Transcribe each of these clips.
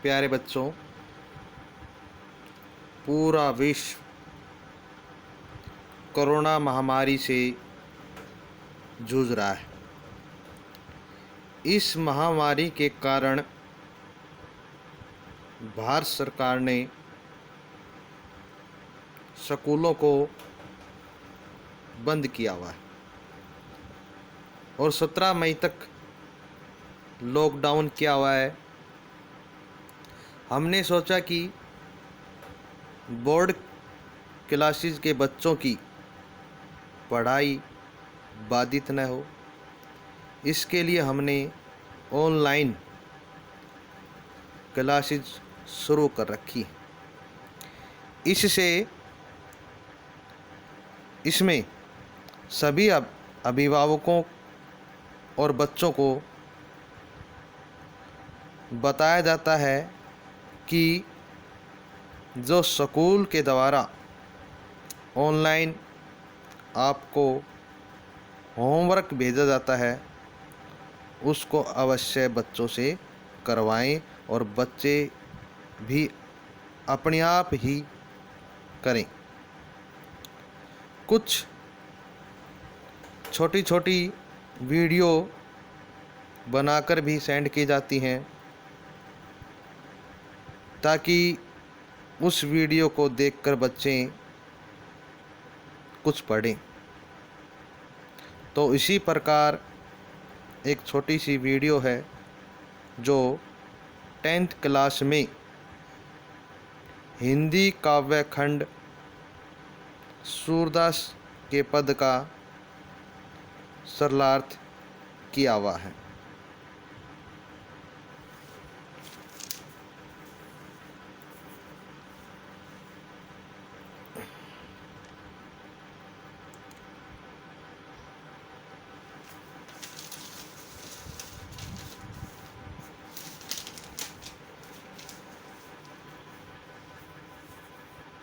प्यारे बच्चों, पूरा विश्व कोरोना महामारी से जूझ रहा है। इस महामारी के कारण भारत सरकार ने स्कूलों को बंद किया हुआ है और 17 मई तक लॉकडाउन किया हुआ है। हमने सोचा कि बोर्ड क्लासेस के बच्चों की पढ़ाई बाधित न हो, इसके लिए हमने ऑनलाइन क्लासेस शुरू कर रखी। इसमें सभी अभिभावकों और बच्चों को बताया जाता है कि जो स्कूल के द्वारा ऑनलाइन आपको होमवर्क भेजा जाता है, उसको अवश्य बच्चों से करवाएं और बच्चे भी अपने आप ही करें। कुछ छोटी छोटी वीडियो बनाकर भी सेंड की जाती हैं ताकि उस वीडियो को देखकर बच्चे कुछ पढ़ें। तो इसी प्रकार एक छोटी सी वीडियो है जो 10th क्लास में हिंदी काव्य खंड सूरदास के पद का सरलार्थ किया हुआ है।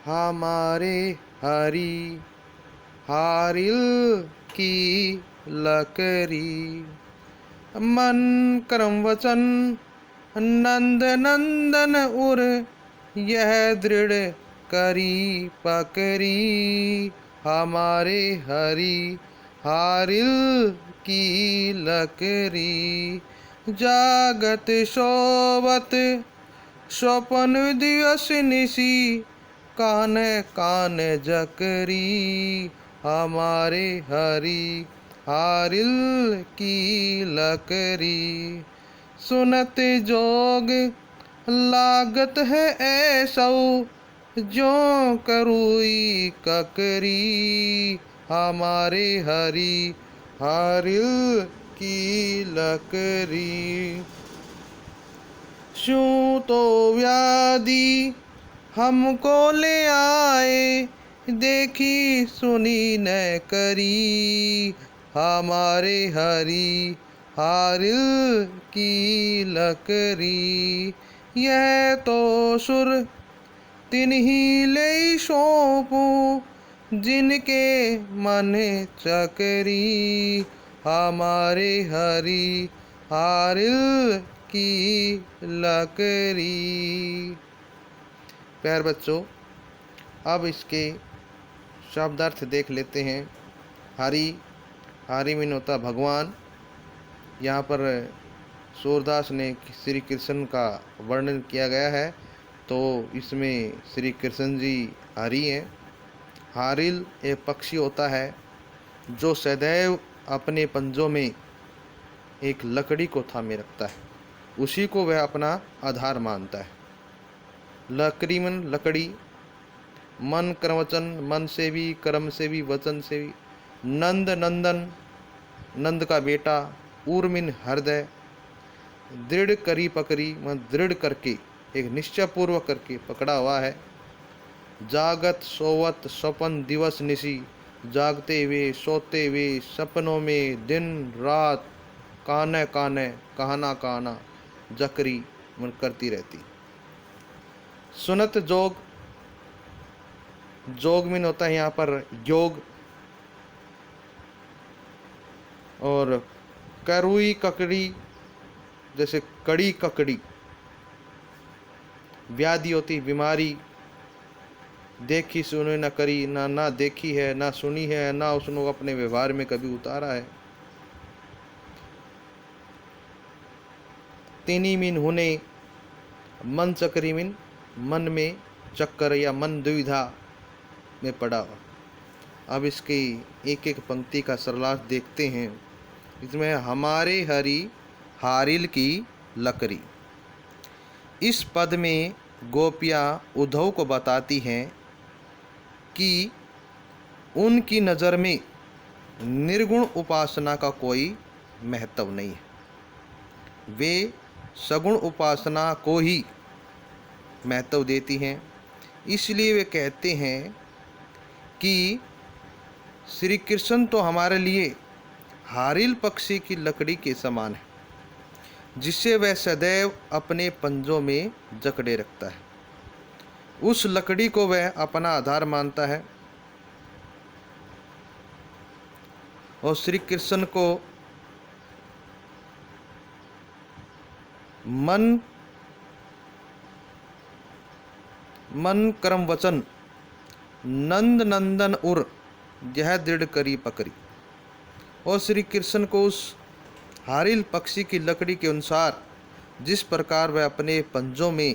हमारे हरि हारिल की लकड़ी, मन कर्म वचन नंद नंदन उर, यह दृढ़ करी पकड़ी। हमारे हरि हारिल की लकड़ी, जागत सोवत स्वपन दिवस निशी, कान कान जकरी। हमारे हरि हारिल की लकड़ी, सुनत जोग लागत है ऐसौ, ज्यों करुई ककरी। हमारे हरि हारिल की लकड़ी, स्यों तो व्याधि हमको ले आए, देखी सुनी न करी। हमारे हरि हारिल की लकड़ी, यह तो सुर तिन्हीं ले सौंपूं, जिनके मन चकरी। हमारे हरि हारिल की लकड़ी। प्यारे बच्चों, अब इसके शब्दार्थ देख लेते हैं। हरि मीन होता भगवान। यहाँ पर सूरदास ने श्री कृष्ण का वर्णन किया गया है, तो इसमें श्री कृष्ण जी हरि हैं। हारिल एक पक्षी होता है जो सदैव अपने पंजों में एक लकड़ी को थामे रखता है, उसी को वह अपना आधार मानता है। लकड़ी मन लकड़ी, मन कर्म वचन, मन से भी, कर्म से भी, वचन से भी। नंद नंदन, नंद का बेटा। उर्मिन हृदय, दृढ़ करी पकड़ी, मन दृढ़ करके, एक निश्चय पूर्वक करके पकड़ा हुआ है। जागत सोवत स्वपन दिवस निशी, जागते हुए सोते हुए सपनों में दिन रात, काने काने कहना कहना, जकरी मन करती रहती। सुनत जोग, जोग मीन होता है यहाँ पर योग। और करुई ककड़ी, जैसे कड़ी ककड़ी, व्याधि होती, बीमारी, देखी सुनी न करी, ना देखी है, ना सुनी है, ना उसने अपने व्यवहार में कभी उतारा है। तीनी मीन होने मन चक्री मीन मन में चक्कर या मन दुविधा में पड़ा। अब इसकी एक एक पंक्ति का सरलार्थ देखते हैं। इसमें हमारे हरि हारिल की लकड़ी। इस पद में गोपियाँ उद्धव को बताती हैं कि उनकी नज़र में निर्गुण उपासना का कोई महत्व नहीं है, वे सगुण उपासना को ही महत्व देती हैं। इसलिए वे कहते हैं कि श्री कृष्ण तो हमारे लिए हारिल पक्षी की लकड़ी के समान है, जिसे वह सदैव अपने पंजों में जकड़े रखता है। उस लकड़ी को वह अपना आधार मानता है और श्री कृष्ण को मन कर्म वचन नंद नंदन उर यह दृढ़ करी पकड़ी। और श्री कृष्ण को उस हारिल पक्षी की लकड़ी के अनुसार जिस प्रकार वह अपने पंजों में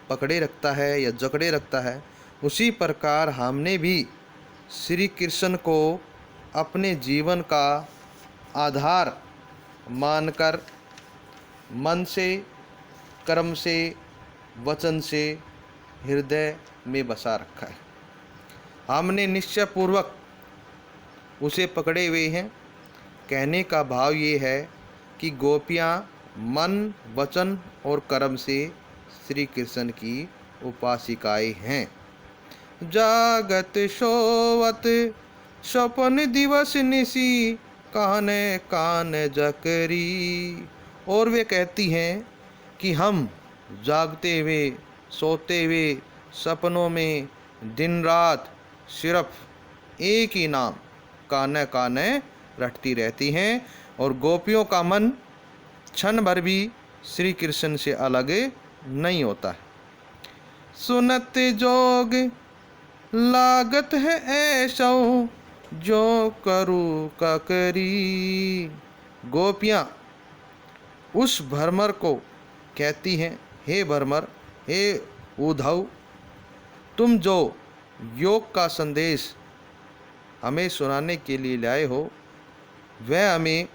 पकड़े रखता है या जकड़े रखता है, उसी प्रकार हमने भी श्री कृष्ण को अपने जीवन का आधार मानकर मन से, कर्म से, वचन से हृदय में बसा रखा है। हमने निश्चय पूर्वक उसे पकड़े हुए हैं। कहने का भाव ये है कि गोपियाँ मन, वचन और कर्म से श्री कृष्ण की उपासिकाएं हैं। जागत सोवत स्वपन दिवस निसी काने कान जकरी। और वे कहती हैं कि हम जागते हुए, सोते हुए, सपनों में दिन रात सिर्फ एक ही नाम काने काने रटती रहती हैं। और गोपियों का मन क्षण भर भी श्री कृष्ण से अलग नहीं होता है। सुनत जोग लागत है ऐसो जो करू ककरी। गोपियाँ उस भ्रमर को कहती हैं, हे भ्रमर, हे उद्धव, तुम जो योग का संदेश हमें सुनाने के लिए लाए हो, वह हमें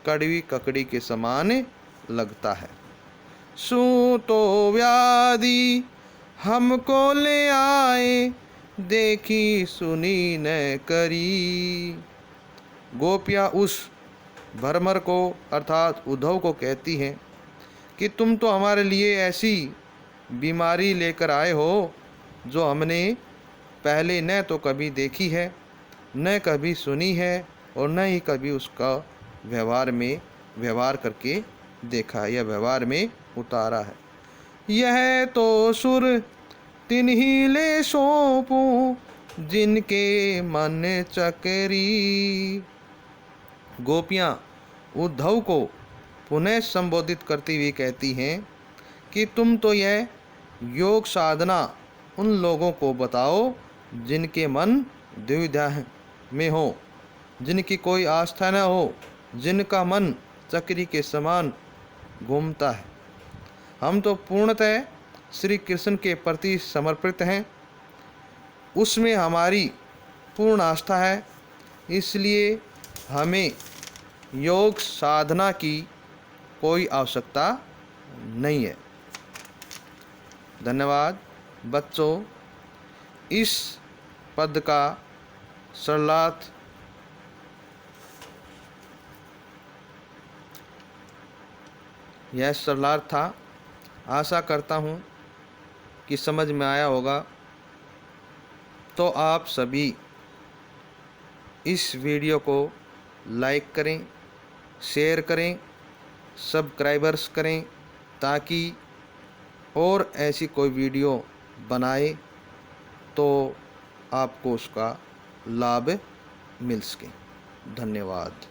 कड़वी ककड़ी के समान लगता है। सू तो व्याधि हमको ले आए, देखी सुनी न करी। गोपियाँ उस भ्रमर को अर्थात उद्धव को कहती हैं कि तुम तो हमारे लिए ऐसी बीमारी लेकर आए हो जो हमने पहले न तो कभी देखी है, न कभी सुनी है और न ही कभी उसका व्यवहार करके देखा है या व्यवहार में उतारा है। यह तो सुर तिन्हीं ले सौंपूं जिनके मन चकरी। गोपियाँ उद्धव को पुनः संबोधित करती हुई कहती हैं कि तुम तो यह योग साधना उन लोगों को बताओ जिनके मन दुविधा में हो, जिनकी कोई आस्था न हो, जिनका मन चक्री के समान घूमता है। हम तो पूर्णतः श्री कृष्ण के प्रति समर्पित हैं, उसमें हमारी पूर्ण आस्था है, इसलिए हमें योग साधना की कोई आवश्यकता नहीं है। धन्यवाद बच्चों। इस पद का सरलार्थ यह सरलार्थ था। आशा करता हूँ कि समझ में आया होगा। तो आप सभी इस वीडियो को लाइक करें, शेयर करें, सब्सक्राइबर्स करें, ताकि और ऐसी कोई वीडियो बनाए तो आपको उसका लाभ मिल सके। धन्यवाद।